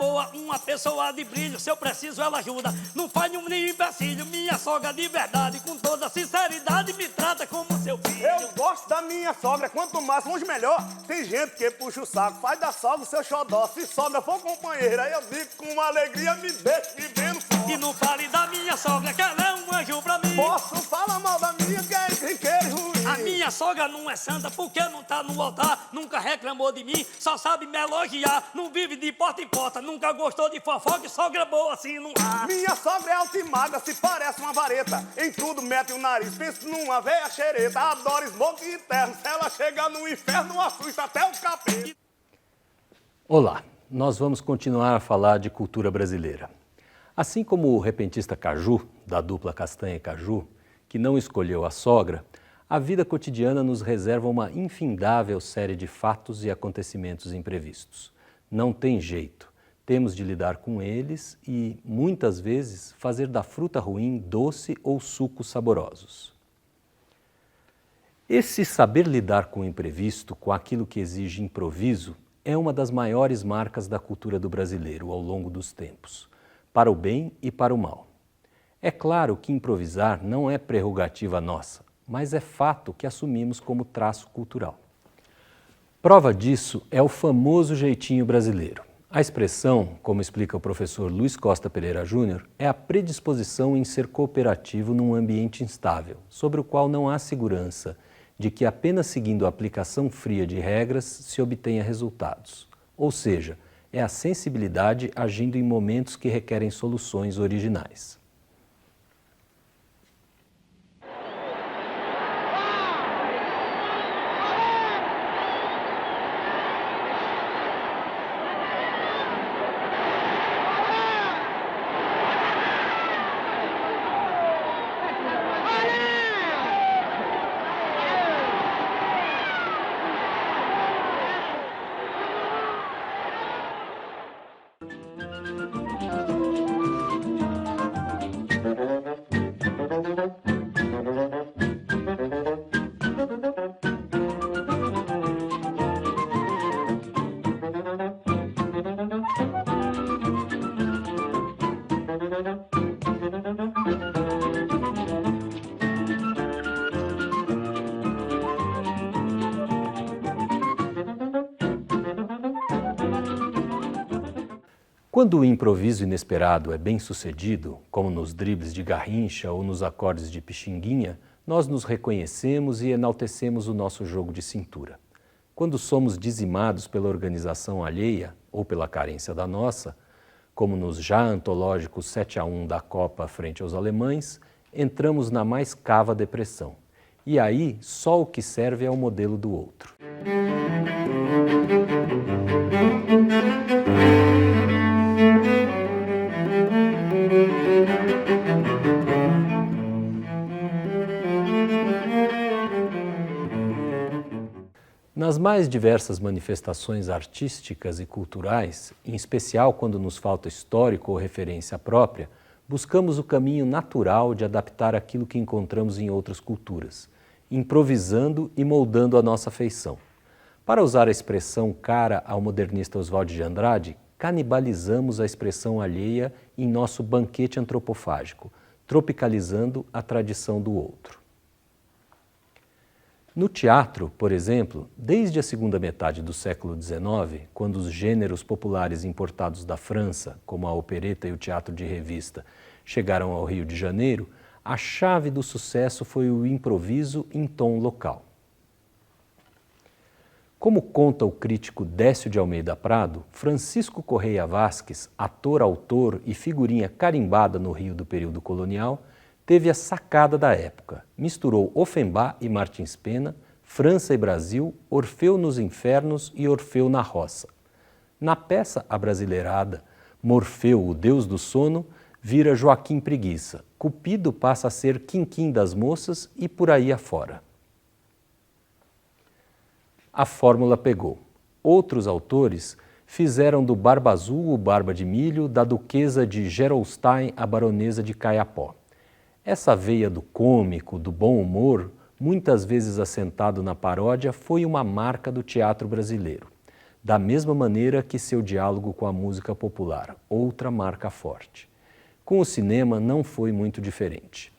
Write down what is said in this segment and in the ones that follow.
boa, uma pessoa de brilho. Se eu preciso, ela ajuda. Não faz nenhum empecilho. Minha sogra de verdade, com toda sinceridade, me trata como seu filho. Eu gosto da minha sogra, quanto mais longe melhor. Tem gente que puxa o saco, faz da sogra o seu xodó. Se sogra for companheira, eu digo com alegria, me deixe vivendo só. E não fale da minha sogra, que ela é um anjo pra mim. Posso falar mal da minha, que é encrenqueira e ruim. A minha sogra não é santa, porque não tá no altar. Nunca reclamou de mim, só sabe me elogiar. Não vive de porta em porta, nunca gostou de fofoca. Sogra boa assim não há. Minha sogra é alta e magra, se parece uma vareta. Em tudo mete o nariz, pensa numa véia xereta. Adora esmoco e interno, se ela chegar no inferno, assusta até o capeta. Olá, nós vamos continuar a falar de cultura brasileira. Assim como o repentista Caju, da dupla Castanha e Caju, que não escolheu a sogra, a vida cotidiana nos reserva uma infindável série de fatos e acontecimentos imprevistos. Não tem jeito, temos de lidar com eles e, muitas vezes, fazer da fruta ruim doce ou sucos saborosos. Esse saber lidar com o imprevisto, com aquilo que exige improviso, é uma das maiores marcas da cultura do brasileiro ao longo dos tempos, para o bem e para o mal. É claro que improvisar não é prerrogativa nossa, mas é fato que assumimos como traço cultural. Prova disso é o famoso jeitinho brasileiro. A expressão, como explica o professor Luiz Costa Pereira Júnior, é a predisposição em ser cooperativo num ambiente instável, sobre o qual não há segurança de que apenas seguindo a aplicação fria de regras se obtenha resultados. Ou seja, é a sensibilidade agindo em momentos que requerem soluções originais. Quando o improviso inesperado é bem sucedido, como nos dribles de Garrincha ou nos acordes de Pixinguinha, nós nos reconhecemos e enaltecemos o nosso jogo de cintura. Quando somos dizimados pela organização alheia ou pela carência da nossa, como nos já antológicos 7-1 da Copa frente aos alemães, entramos na mais cava depressão. E aí, só o que serve é o modelo do outro. Nas mais diversas manifestações artísticas e culturais, em especial quando nos falta histórico ou referência própria, buscamos o caminho natural de adaptar aquilo que encontramos em outras culturas, improvisando e moldando a nossa feição. Para usar a expressão cara ao modernista Oswald de Andrade, canibalizamos a expressão alheia em nosso banquete antropofágico, tropicalizando a tradição do outro. No teatro, por exemplo, desde a segunda metade do século XIX, quando os gêneros populares importados da França, como a opereta e o teatro de revista, chegaram ao Rio de Janeiro, a chave do sucesso foi o improviso em tom local. Como conta o crítico Décio de Almeida Prado, Francisco Correia Vasques, ator-autor e figurinha carimbada no Rio do período colonial, teve a sacada da época. Misturou Offenbach e Martins Pena, França e Brasil, Orfeu nos Infernos e Orfeu na Roça. Na peça abrasileirada, Morfeu, o deus do sono, vira Joaquim Preguiça. Cupido passa a ser Quinquim das moças e por aí afora. A fórmula pegou. Outros autores fizeram do Barba Azul o Barba de Milho, da Duquesa de Gerolstein a Baronesa de Caiapó. Essa veia do cômico, do bom humor, muitas vezes assentado na paródia, foi uma marca do teatro brasileiro. da mesma maneira que seu diálogo com a música popular, outra marca forte. Com o cinema não foi muito diferente.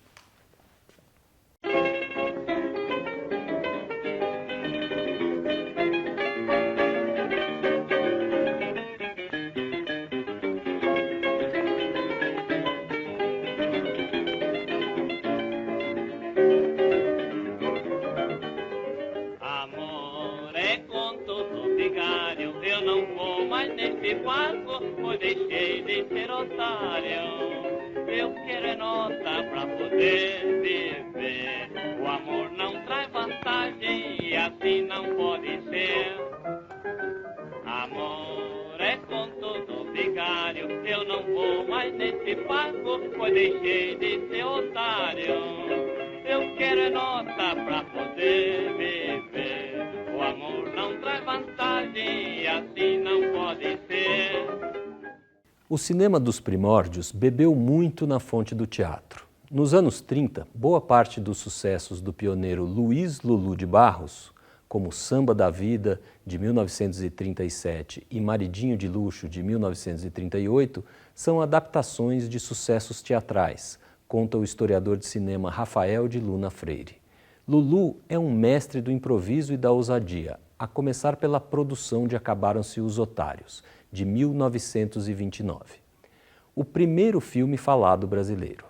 Eu não vou mais nesse barco, pois deixei de ser otário. Eu quero é nota pra poder viver. O amor não traz vantagem e assim não pode ser. Amor é com todo vigário. Eu não vou mais nesse barco, pois deixei de ser otário. Eu quero é nota pra poder viver. O amor não traz vantagem e assim não pode ser. O cinema dos primórdios bebeu muito na fonte do teatro. Nos anos 30, boa parte dos sucessos do pioneiro Luiz Lulu de Barros, como Samba da Vida, de 1937, e Maridinho de Luxo, de 1938, são adaptações de sucessos teatrais, conta o historiador de cinema Rafael de Luna Freire. Lulu é um mestre do improviso e da ousadia, a começar pela produção de Acabaram-se os Otários, de 1929. O primeiro filme falado brasileiro.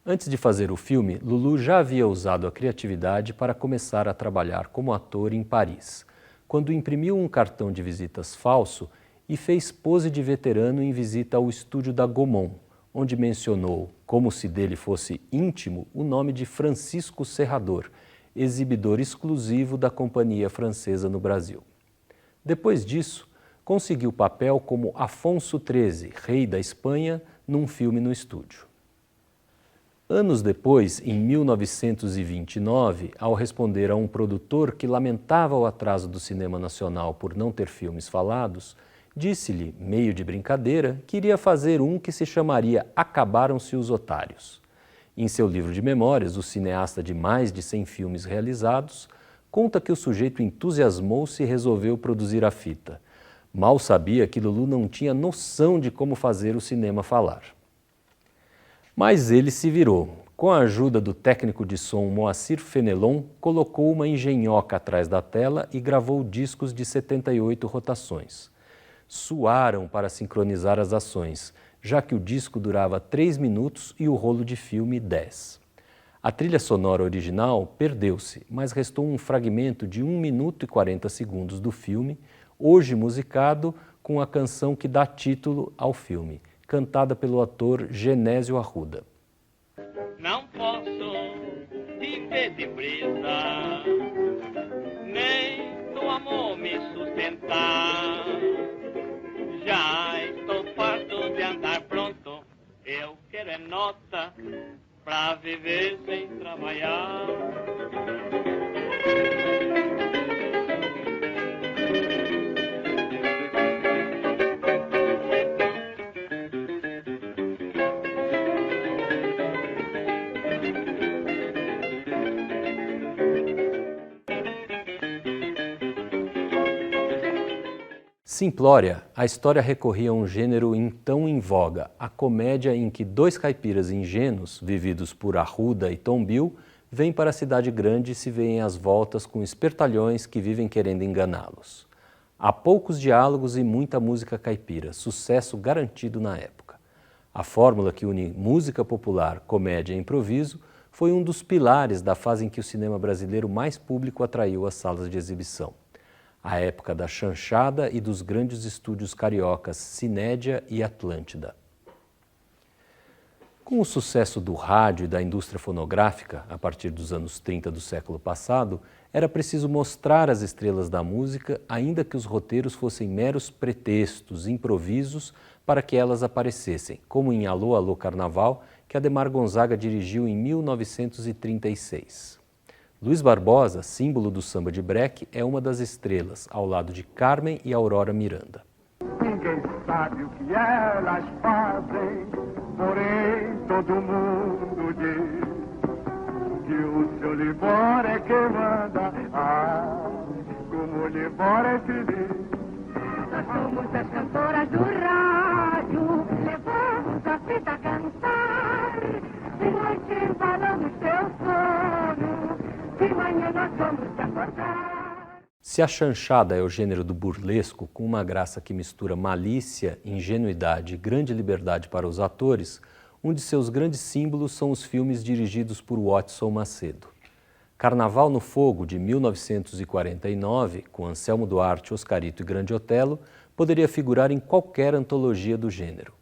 Antes de fazer o filme, Lulu já havia usado a criatividade para começar a trabalhar como ator em Paris, quando imprimiu um cartão de visitas falso e fez pose de veterano em visita ao estúdio da Gaumont, onde mencionou, como se dele fosse íntimo, o nome de Francisco Serrador, exibidor exclusivo da Companhia Francesa no Brasil. Depois disso, conseguiu papel como Afonso XIII, rei da Espanha, num filme no estúdio. Anos depois, em 1929, ao responder a um produtor que lamentava o atraso do cinema nacional por não ter filmes falados, disse-lhe, meio de brincadeira, que iria fazer um que se chamaria Acabaram-se os Otários. Em seu livro de memórias, o cineasta de mais de 100 filmes realizados, conta que o sujeito entusiasmou-se e resolveu produzir a fita. Mal sabia que Lulu não tinha noção de como fazer o cinema falar. Mas ele se virou. Com a ajuda do técnico de som Moacir Fenelon, colocou uma engenhoca atrás da tela e gravou discos de 78 rotações. Suaram para sincronizar as ações, já que o disco durava 3 minutos e o rolo de filme 10. A trilha sonora original perdeu-se, mas restou um fragmento de 1 minuto e 40 segundos do filme, hoje musicado com a canção que dá título ao filme, cantada pelo ator Genésio Arruda. Não posso viver de brisa, nem do amor me sustentar. Já estou farto de andar pronto, eu quero é nota pra viver sem trabalhar. Simplória, a história recorria a um gênero então em voga, a comédia em que 2 caipiras ingênuos, vividos por Arruda e Tom Bill, vêm para a cidade grande e se veem às voltas com espertalhões que vivem querendo enganá-los. Há poucos diálogos e muita música caipira, sucesso garantido na época. A fórmula que une música popular, comédia e improviso foi um dos pilares da fase em que o cinema brasileiro mais público atraiu às salas de exibição. A época da chanchada e dos grandes estúdios cariocas Cinédia e Atlântida. Com o sucesso do rádio e da indústria fonográfica, a partir dos anos 30 do século passado, era preciso mostrar as estrelas da música, ainda que os roteiros fossem meros pretextos, improvisos, para que elas aparecessem, como em Alô, Alô Carnaval, que Adhemar Gonzaga dirigiu em 1936. Luiz Barbosa, símbolo do samba de breque, é uma das estrelas, ao lado de Carmen e Aurora Miranda. Ninguém sabe o que elas fazem, porém todo mundo diz que o seu Libório é quem manda. Ah, como lhe embora é feliz. Nós somos as cantoras do rádio, levamos a vida a cantar. De noite embalamos teu sono, de manhã nós vamos te acordar. Se a chanchada é o gênero do burlesco, com uma graça que mistura malícia, ingenuidade e grande liberdade para os atores, um de seus grandes símbolos são os filmes dirigidos por Watson Macedo. Carnaval no Fogo, de 1949, com Anselmo Duarte, Oscarito e Grande Otelo, poderia figurar em qualquer antologia do gênero,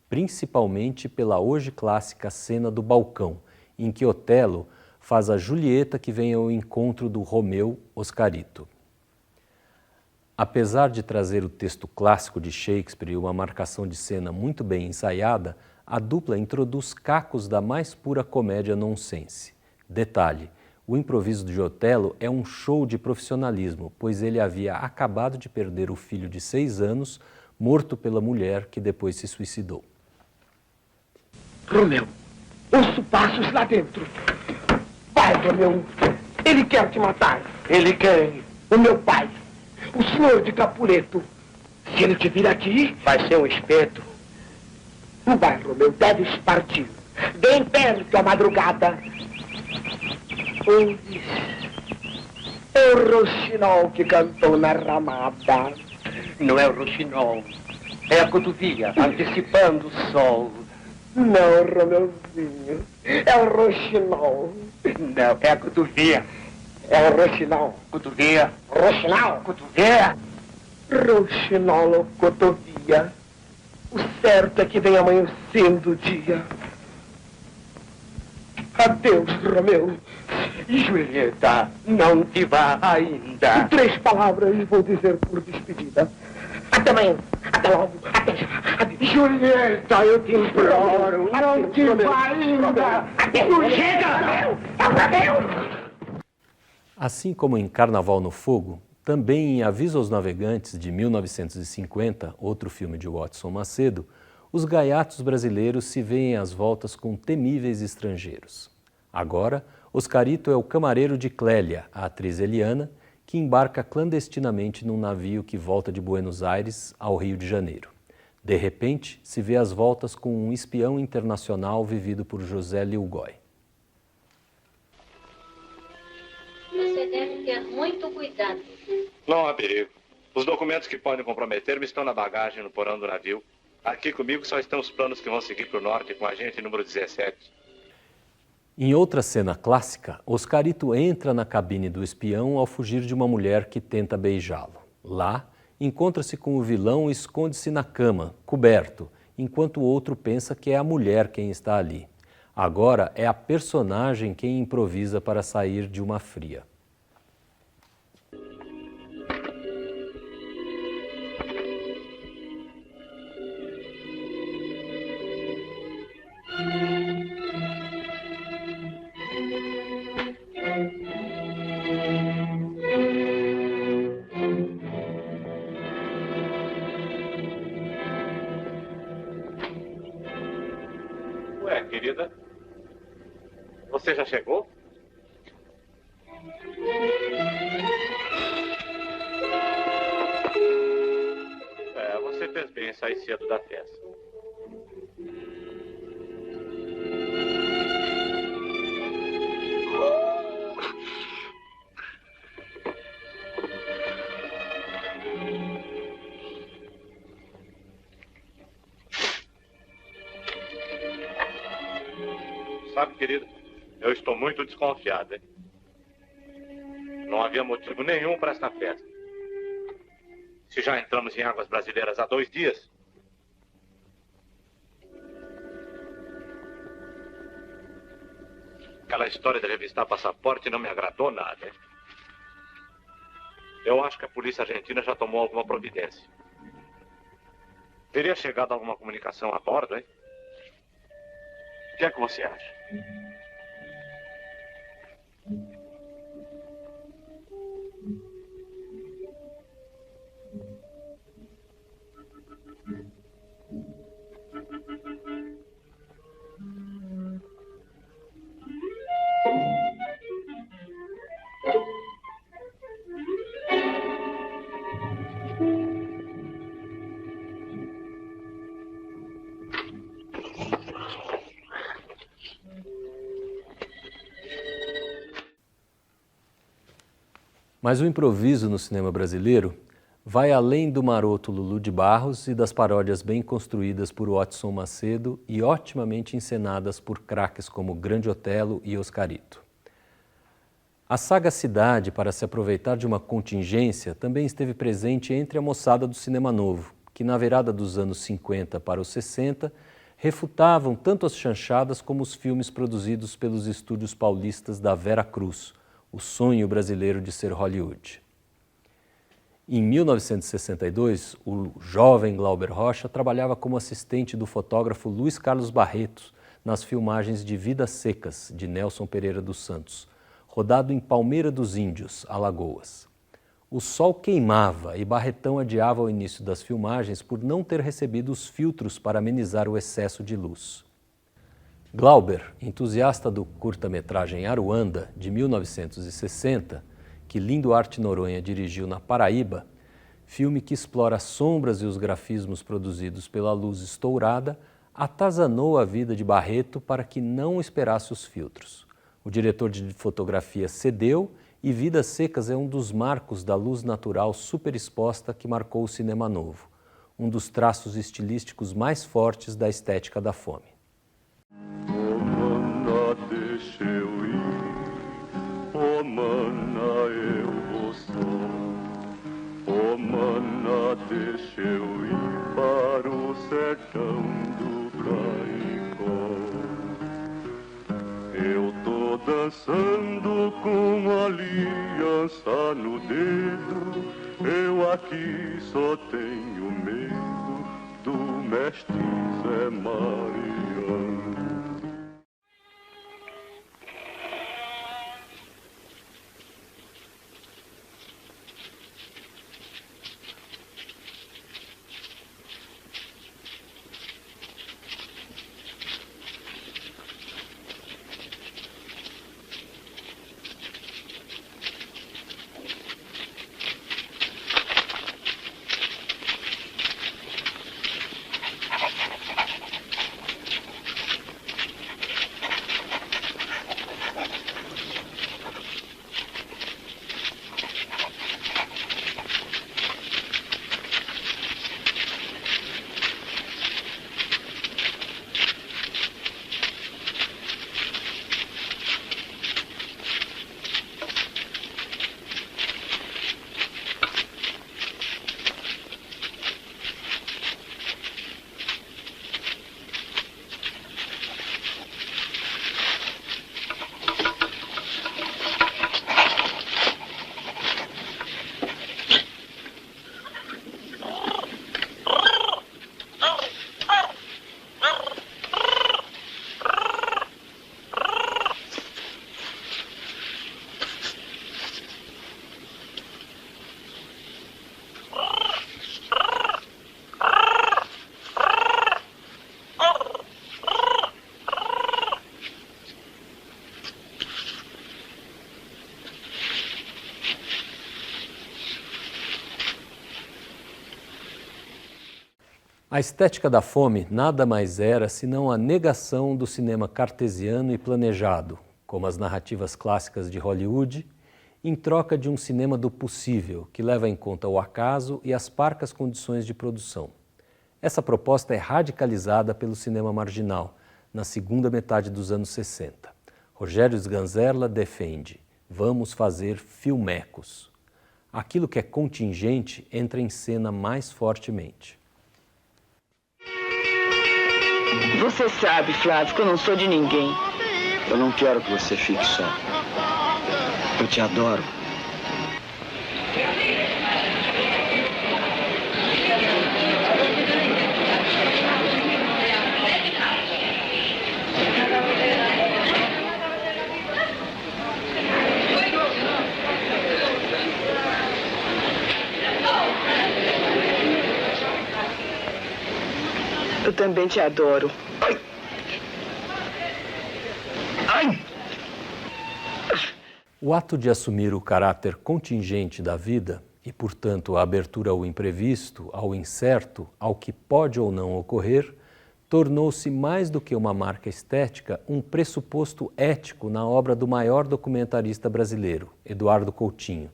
principalmente pela hoje clássica cena do balcão, em que Otelo faz a Julieta que vem ao encontro do Romeu Oscarito. Apesar de trazer o texto clássico de Shakespeare e uma marcação de cena muito bem ensaiada, a dupla introduz cacos da mais pura comédia nonsense. Detalhe: o improviso de Otelo é um show de profissionalismo, pois ele havia acabado de perder o filho de 6 anos, morto pela mulher que depois se suicidou. Romeu, ouço passos lá dentro. Vai, Romeu, ele quer te matar. Ele quem? O meu pai, o senhor de Capuleto. Se ele te vir aqui, vai ser um espeto. Vai, Romeu, deves partir. Bem perto à madrugada. Ouves? É o roxinol que cantou na ramada. Não é o roxinol, é a codovia, antecipando o sol. Não, Romeuzinho, é o roxinol. Não, é a codovia. É o roxinol. Codovia. Roxinol. Codovia. Roxinol ou codovia. O certo é que vem amanhecendo o dia. Adeus, Romeu. Julieta, não te vá ainda. 3 palavras vou dizer por despedida. Até amanhã. Até logo. Até já. Julieta, eu te imploro. Não te vá ainda. Não chega. Assim como em Carnaval no Fogo, também em Aviso aos Navegantes, de 1950, outro filme de Watson Macedo, os gaiatos brasileiros se veem às voltas com temíveis estrangeiros. Agora, Oscarito é o camareiro de Clélia, a atriz Eliana, que embarca clandestinamente num navio que volta de Buenos Aires ao Rio de Janeiro. De repente, se vê às voltas com um espião internacional vivido por José Lilgói. Você deve ter muito cuidado. Não há perigo. Os documentos que podem comprometer-me estão na bagagem no porão do navio. Aqui comigo só estão os planos que vão seguir para o norte com a gente número 17. Em outra cena clássica, Oscarito entra na cabine do espião ao fugir de uma mulher que tenta beijá-lo. Lá, encontra-se com o vilão e esconde-se na cama, coberto, enquanto o outro pensa que é a mulher quem está ali. Agora é a personagem quem improvisa para sair de uma fria. Ué, querida, você já chegou? Você fez bem em sair cedo da festa. Sabe, querido, eu estou muito desconfiado, hein? Não havia motivo nenhum para esta festa. Se já entramos em águas brasileiras há 2 dias. Aquela história de revistar passaporte não me agradou nada, hein? Eu acho que a polícia argentina já tomou alguma providência. Teria chegado alguma comunicação a bordo, hein? O que é que você acha? Mas o improviso no cinema brasileiro vai além do maroto Lulu de Barros e das paródias bem construídas por Watson Macedo e otimamente encenadas por craques como Grande Otelo e Oscarito. A sagacidade para se aproveitar de uma contingência também esteve presente entre a moçada do cinema novo, que na virada dos anos 50 para os 60 refutavam tanto as chanchadas como os filmes produzidos pelos estúdios paulistas da Vera Cruz, o sonho brasileiro de ser Hollywood. Em 1962, o jovem Glauber Rocha trabalhava como assistente do fotógrafo Luiz Carlos Barreto nas filmagens de Vidas Secas, de Nelson Pereira dos Santos, rodado em Palmeira dos Índios, Alagoas. O sol queimava e Barretão adiava o início das filmagens por não ter recebido os filtros para amenizar o excesso de luz. Glauber, entusiasta do curta-metragem Aruanda, de 1960, que Lindo Arte Noronha dirigiu na Paraíba, filme que explora as sombras e os grafismos produzidos pela luz estourada, atazanou a vida de Barreto para que não esperasse os filtros. O diretor de fotografia cedeu e Vidas Secas é um dos marcos da luz natural superexposta que marcou o cinema novo, um dos traços estilísticos mais fortes da estética da fome. Oh, mana, deixa eu ir. Oh, mana, eu vou só. Oh, mana, deixa eu ir para o sertão do Caicó. Eu tô dançando com aliança no dedo. Eu aqui só tenho medo do mestre Zé Mariano. A estética da fome nada mais era senão a negação do cinema cartesiano e planejado, como as narrativas clássicas de Hollywood, em troca de um cinema do possível, que leva em conta o acaso e as parcas condições de produção. Essa proposta é radicalizada pelo cinema marginal, na segunda metade dos anos 60. Rogério Sganzerla defende: vamos fazer filmecos. Aquilo que é contingente entra em cena mais fortemente. Você sabe, Flávio, que eu não sou de ninguém. Eu não quero que você fique só. Eu te adoro. Eu também te adoro. Ai! Ai! O ato de assumir o caráter contingente da vida e, portanto, a abertura ao imprevisto, ao incerto, ao que pode ou não ocorrer, tornou-se mais do que uma marca estética, um pressuposto ético na obra do maior documentarista brasileiro, Eduardo Coutinho,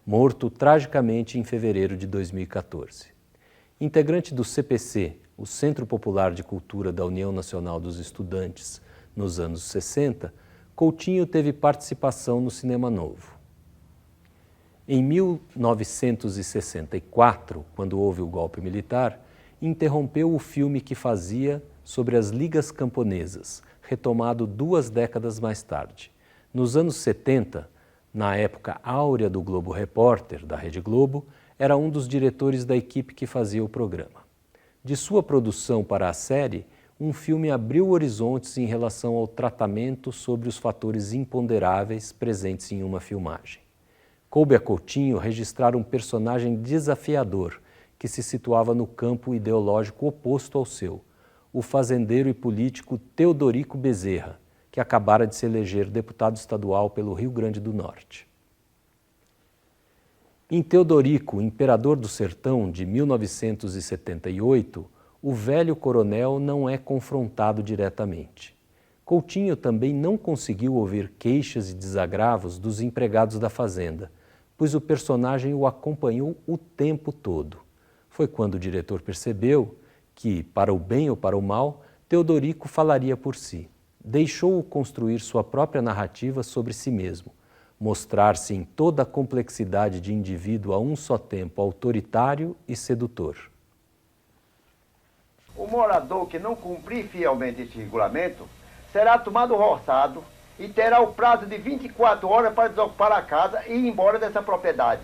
morto tragicamente em fevereiro de 2014. Integrante do CPC, o Centro Popular de Cultura da União Nacional dos Estudantes, nos anos 60, Coutinho teve participação no Cinema Novo. Em 1964, quando houve o golpe militar, interrompeu o filme que fazia sobre as ligas camponesas, retomado 2 décadas mais tarde. Nos anos 70, na época áurea do Globo Repórter, da Rede Globo, era um dos diretores da equipe que fazia o programa. De sua produção para a série, um filme abriu horizontes em relação ao tratamento sobre os fatores imponderáveis presentes em uma filmagem. Coube a Coutinho registrar um personagem desafiador que se situava no campo ideológico oposto ao seu, o fazendeiro e político Teodorico Bezerra, que acabara de se eleger deputado estadual pelo Rio Grande do Norte. Em Teodorico, Imperador do Sertão, de 1978, o velho coronel não é confrontado diretamente. Coutinho também não conseguiu ouvir queixas e desagravos dos empregados da fazenda, pois o personagem o acompanhou o tempo todo. Foi quando o diretor percebeu que, para o bem ou para o mal, Teodorico falaria por si. Deixou-o construir sua própria narrativa sobre si mesmo, mostrar-se em toda a complexidade de indivíduo a um só tempo autoritário e sedutor. O morador que não cumprir fielmente este regulamento será tomado roçado e terá o prazo de 24 horas para desocupar a casa e ir embora dessa propriedade.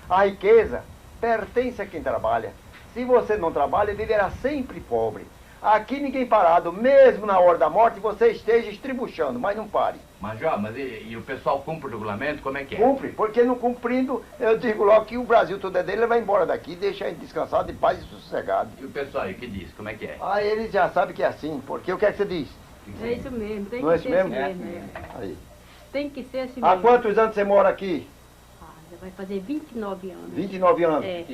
A riqueza pertence a quem trabalha. Se você não trabalha, viverá sempre pobre. Aqui ninguém parado, mesmo na hora da morte, você esteja estribuchando, mas não pare. Major, mas e o pessoal cumpre o regulamento? Como é que é? Cumpre, porque não cumprindo, eu digo logo que o Brasil tudo é dele, ele vai embora daqui, deixa ele descansado, em paz e sossegado. E o pessoal aí, que diz? Como é que é? Ah, eles já sabem que é assim, porque o que é que você diz? É isso mesmo, tem não que é ser isso mesmo? assim mesmo. Aí. Tem que ser assim Há mesmo. quantos anos você mora aqui? Já vai fazer 29 anos. 29 anos? É.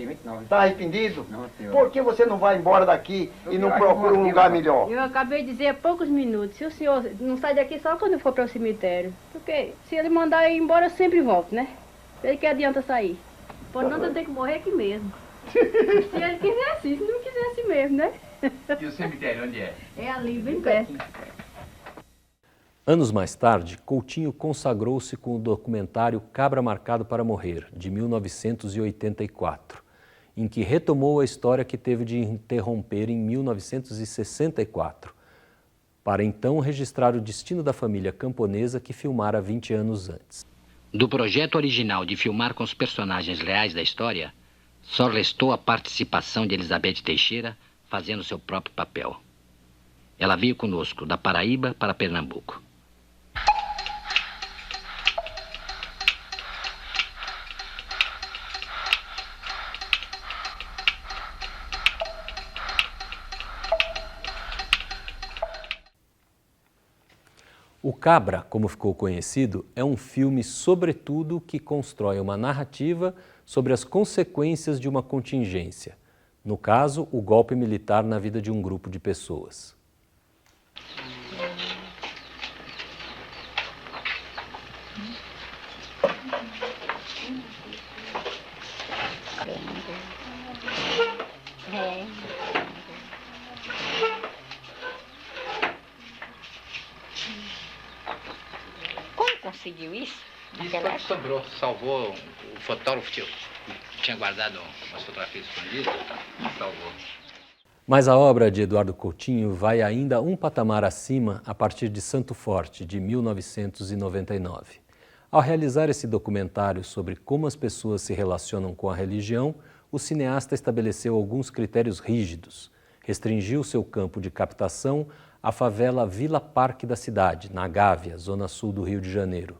Está arrependido? Não, senhor. Por que você não vai embora daqui e não procura um lugar melhor? Eu acabei de dizer há poucos minutos, se o senhor não sai daqui só quando for para o cemitério. Porque se ele mandar ir embora, eu sempre volto, né? Ele que adianta sair. Por nada eu tenho que morrer aqui mesmo. Se ele quiser assim, se não quiser assim mesmo, né? E o cemitério, onde é? É ali, bem perto. Anos mais tarde, Coutinho consagrou-se com o documentário Cabra Marcado para Morrer, de 1984, em que retomou a história que teve de interromper em 1964, para então registrar o destino da família camponesa que filmara 20 anos antes. Do projeto original de filmar com os personagens reais da história, só restou a participação de Elizabeth Teixeira fazendo seu próprio papel. Ela veio conosco da Paraíba para Pernambuco. O Cabra, como ficou conhecido, é um filme, sobretudo, que constrói uma narrativa sobre as consequências de uma contingência. No caso, o golpe militar na vida de um grupo de pessoas. Como conseguiu isso? Isso foi o que sobrou, salvou o fotógrafo que tinha guardado umas fotografias escondidas, salvou. Mas a obra de Eduardo Coutinho vai ainda um patamar acima a partir de Santo Forte, de 1999. Ao realizar esse documentário sobre como as pessoas se relacionam com a religião, o cineasta estabeleceu alguns critérios rígidos. Restringiu seu campo de captação à favela Vila Parque da cidade, na Gávea, zona sul do Rio de Janeiro.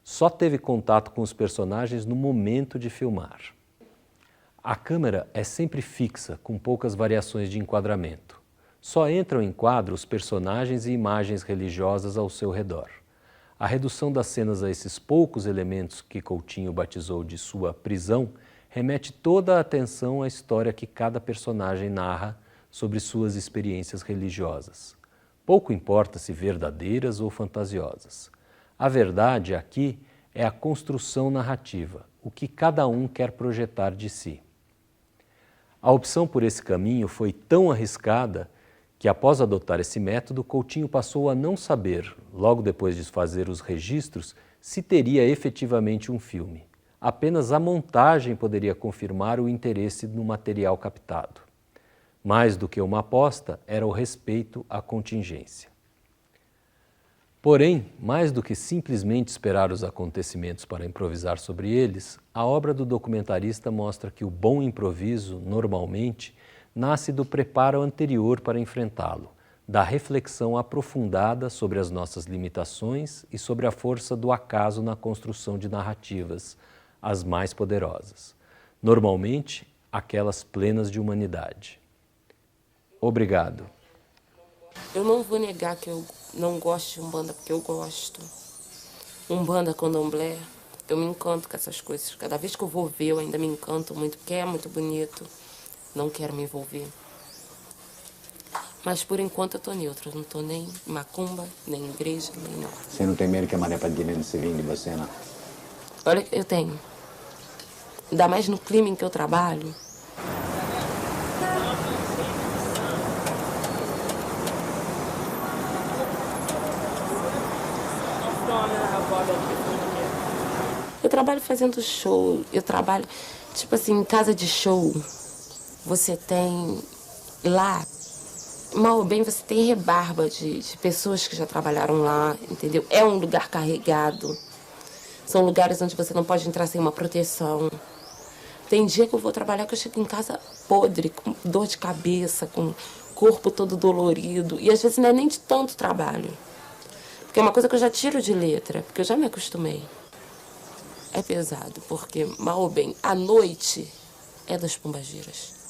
Só teve contato com os personagens no momento de filmar. A câmera é sempre fixa, com poucas variações de enquadramento. Só entram em quadro os personagens e imagens religiosas ao seu redor. A redução das cenas a esses poucos elementos que Coutinho batizou de sua prisão remete toda a atenção à história que cada personagem narra sobre suas experiências religiosas. Pouco importa se verdadeiras ou fantasiosas. A verdade aqui é a construção narrativa, o que cada um quer projetar de si. A opção por esse caminho foi tão arriscada que, após adotar esse método, Coutinho passou a não saber, logo depois de fazer os registros, se teria efetivamente um filme. Apenas a montagem poderia confirmar o interesse no material captado. Mais do que uma aposta, era o respeito à contingência. Porém, mais do que simplesmente esperar os acontecimentos para improvisar sobre eles, a obra do documentarista mostra que o bom improviso, normalmente, nasce do preparo anterior para enfrentá-lo, da reflexão aprofundada sobre as nossas limitações e sobre a força do acaso na construção de narrativas, as mais poderosas, normalmente aquelas plenas de humanidade. Obrigado. Eu não vou negar que eu não gosto de Umbanda, porque eu gosto. Umbanda, Candomblé, eu me encanto com essas coisas. Cada vez que eu vou ver, eu ainda me encanto muito, porque é muito bonito. Não quero me envolver. Mas por enquanto eu tô neutra, não tô nem macumba, nem igreja, nem nada. Você não tem medo que a Maria Padilha se vingue de você, não? Olha, eu tenho. Ainda mais no clima em que eu trabalho. Eu trabalho fazendo show, eu trabalho, tipo assim, em casa de show, você tem lá, mal ou bem, você tem rebarba de pessoas que já trabalharam lá, entendeu? É um lugar carregado, são lugares onde você não pode entrar sem uma proteção. Tem dia que eu vou trabalhar que eu chego em casa podre, com dor de cabeça, com o corpo todo dolorido, e às vezes não é nem de tanto trabalho. Porque é uma coisa que eu já tiro de letra, porque eu já me acostumei. É pesado, porque, mal ou bem, a noite é das pombagiras.